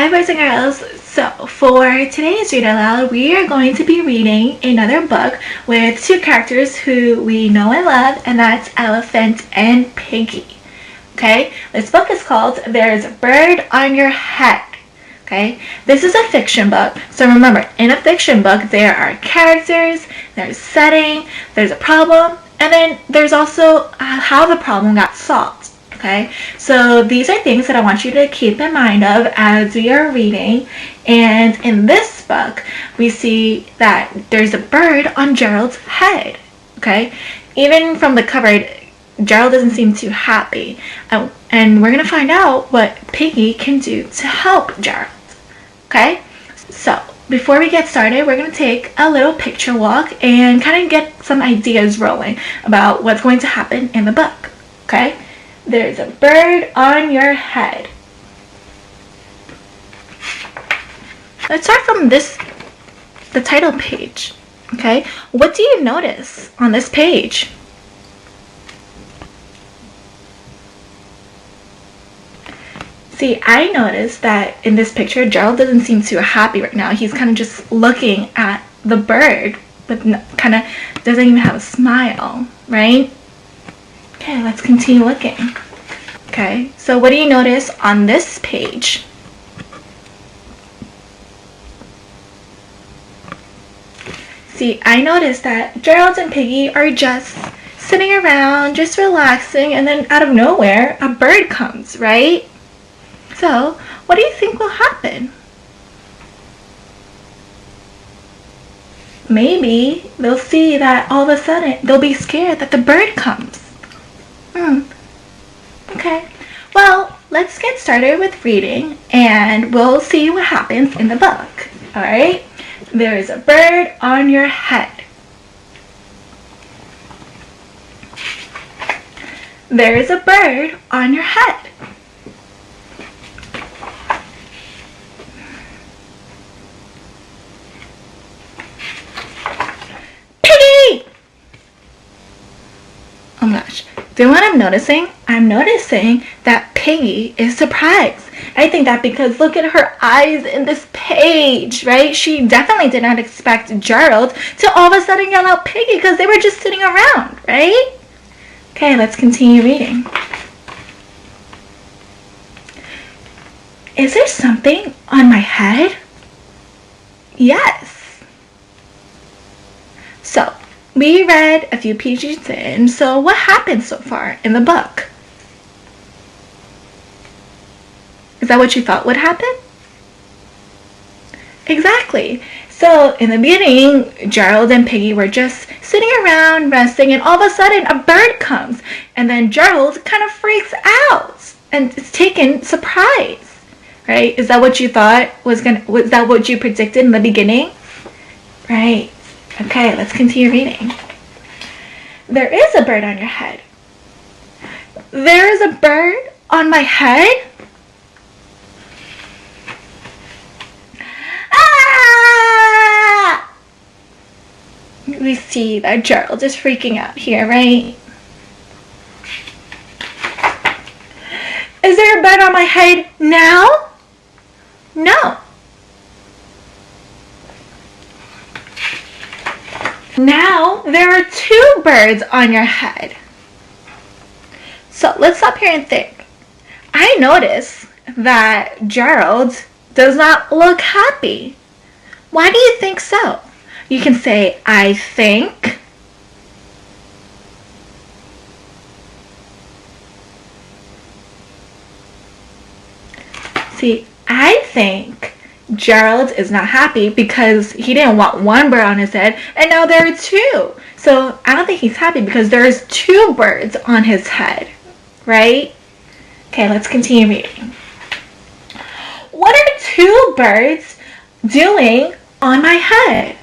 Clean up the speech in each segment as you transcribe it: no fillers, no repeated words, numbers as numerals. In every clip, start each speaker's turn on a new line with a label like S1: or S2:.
S1: Hi boys and girls, so for today's Read Aloud, we are going to be reading another book with two characters who we know and love, and that's Elephant and Piggy. Okay, this book is called There's a Bird on Your Head. Okay, this is a fiction book, so remember, in a fiction book there are characters, there's setting, there's a problem, and then there's also how the problem got solved. Okay, so these are things that I want you to keep in mind of as we are reading. And in this book, we see that there's a bird on Gerald's head. Okay, even from the cover, Gerald doesn't seem too happy. And we're going to find out what Piggy can do to help Gerald. Okay, so before we get started, we're going to take a little picture walk and kind of get some ideas rolling about what's going to happen in the book. Okay. There's a bird on your head. Let's start from the title page. Okay, what do you notice on this page? See, I noticed that in this picture, Gerald doesn't seem too happy right now. He's kind of just looking at the bird, but kind of doesn't even have a smile, right? Okay, let's continue looking. Okay, so what do you notice on this page? See, I noticed that Gerald and Piggy are just sitting around, just relaxing, and then out of nowhere, a bird comes, right? So, what do you think will happen? Maybe they'll see that all of a sudden, they'll be scared that the bird comes. Okay, well, let's get started with reading and we'll see what happens in the book. Alright, there is a bird on your head. There is a bird on your head. Piggy! Oh my gosh. Do you know what I'm noticing? I'm noticing that Piggy is surprised. I think that because look at her eyes in this page, right? She definitely did not expect Gerald to all of a sudden yell out Piggy because they were just sitting around, right? Okay, let's continue reading. Is there something on my head? Yes. So, we read a few pages in, so what happened so far in the book? Is that what you thought would happen? Exactly. So in the beginning, Gerald and Piggy were just sitting around resting, and all of a sudden a bird comes, and then Gerald kind of freaks out and is taken surprise. Right? Is that what you thought was that what you predicted in the beginning? Right. Okay, let's continue reading. There is a bird on your head. There is a bird on my head? Ah! We see that Gerald is freaking out here, right? Is there a bird on my head now? No. Now there are two birds on your head. So let's stop here and think. I notice that Gerald does not look happy. Why do you think so? You can say, I think. See, I think Gerald is not happy because he didn't want one bird on his head, and now there are two. So I don't think he's happy because there's two birds on his head, right? Okay, let's continue reading. What are two birds doing on my head?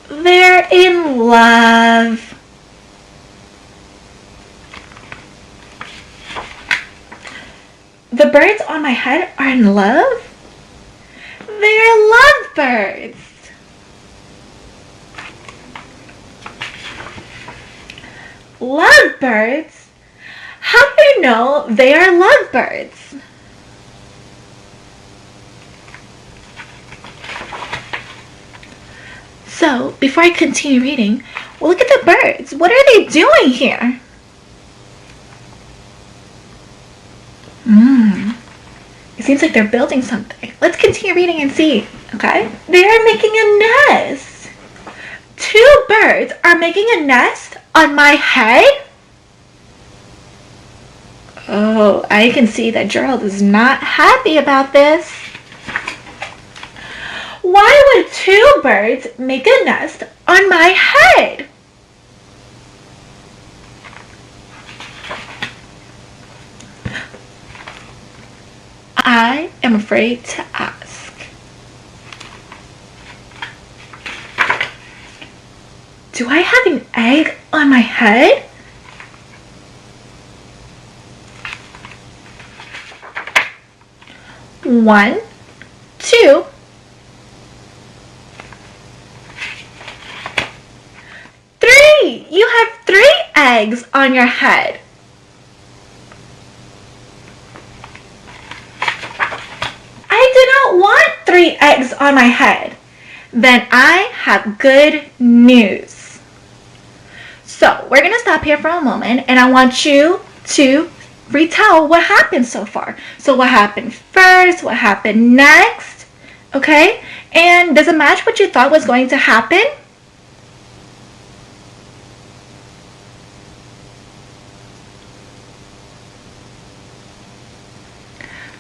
S1: They're in love. The birds on my head are in love? They're lovebirds. Lovebirds? How do you know they are lovebirds? So, before I continue reading, well, look at the birds. What are they doing here? It seems like they're building something. Let's continue reading and see, okay? They are making a nest. 2 birds are making a nest on my head? Oh, I can see that Gerald is not happy about this. Why would 2 birds make a nest on my head? I am afraid to ask. Do I have an egg on my head? One, 2. 3. You have 3 eggs on your head. I do not want 3 eggs on my head. Then I have good news. So we're going to stop here for a moment, and I want you to retell what happened so far. So what happened first, what happened next, okay? And does it match what you thought was going to happen?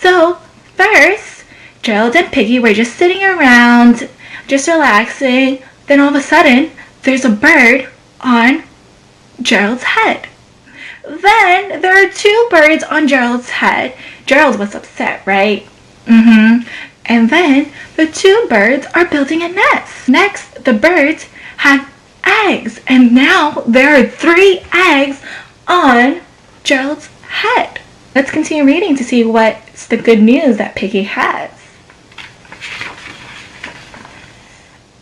S1: So first, Gerald and Piggy were just sitting around, just relaxing. Then all of a sudden, there's a bird on Gerald's head. Then there are 2 birds on Gerald's head. Gerald was upset, right? And then the 2 birds are building a nest. Next, the birds have eggs. And now there are 3 eggs on Gerald's head. Let's continue reading to see what's the good news that Piggy has.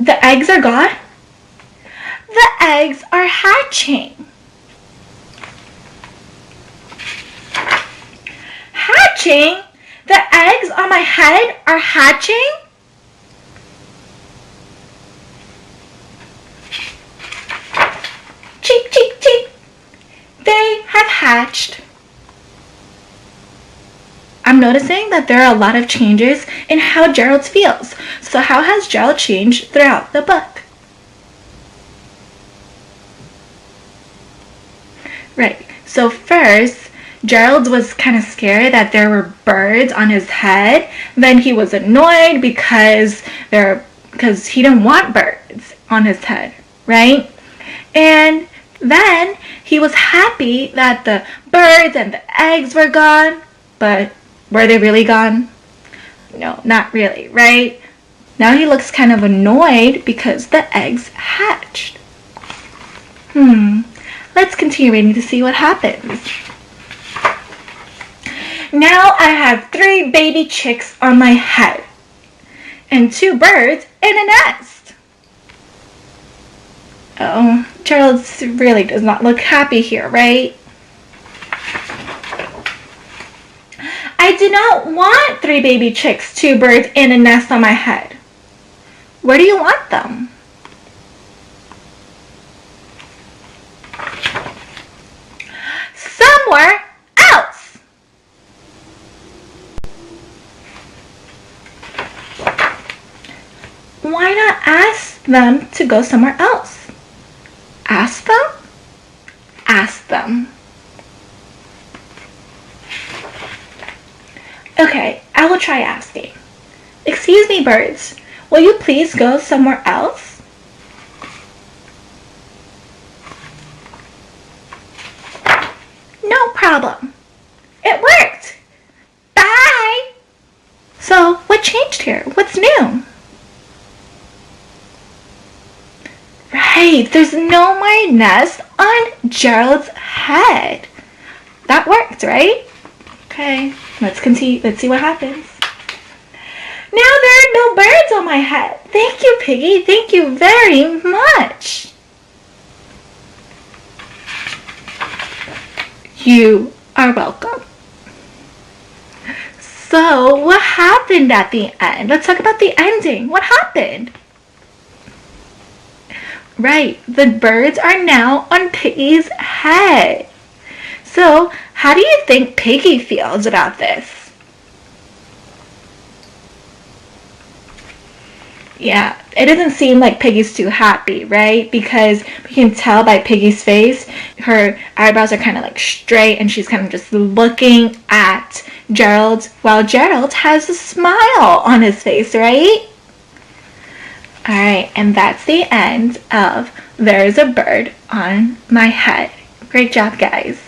S1: The eggs are gone. The eggs are hatching. Hatching? The eggs on my head are hatching? Cheep, cheep, cheep. They have hatched. I'm noticing that there are a lot of changes in how Gerald feels. So how has Gerald changed throughout the book? Right, so first, Gerald was kind of scared that there were birds on his head. Then he was annoyed because he didn't want birds on his head, right? And then he was happy that the birds and the eggs were gone, but were they really gone? No, not really, right? Now he looks kind of annoyed because the eggs hatched. Let's continue reading to see what happens. Now I have 3 baby chicks on my head and 2 birds in a nest. Oh, Gerald really does not look happy here, right? I do not want 3 baby chicks, 2 birds, and a nest on my head. Where do you want them? Somewhere else. Why not ask them to go somewhere else? Ask them? Ask them. Okay, I will try asking. Excuse me, birds. Will you please go somewhere else? No problem. It worked. Bye. So, what changed here? What's new? Right, there's no more nest on Gerald's head. That worked, right? Okay, let's continue. Let's see what happens. Now there are no birds on my head. Thank you, Piggy. Thank you very much. You are welcome. So, what happened at the end? Let's talk about the ending. What happened? Right, the birds are now on Piggy's head. So, how do you think Piggy feels about this? Yeah, it doesn't seem like Piggy's too happy, right? Because we can tell by Piggy's face, her eyebrows are kind of like straight and she's kind of just looking at Gerald while Gerald has a smile on his face, right? Alright, and that's the end of There's a Bird on My Head. Great job, guys.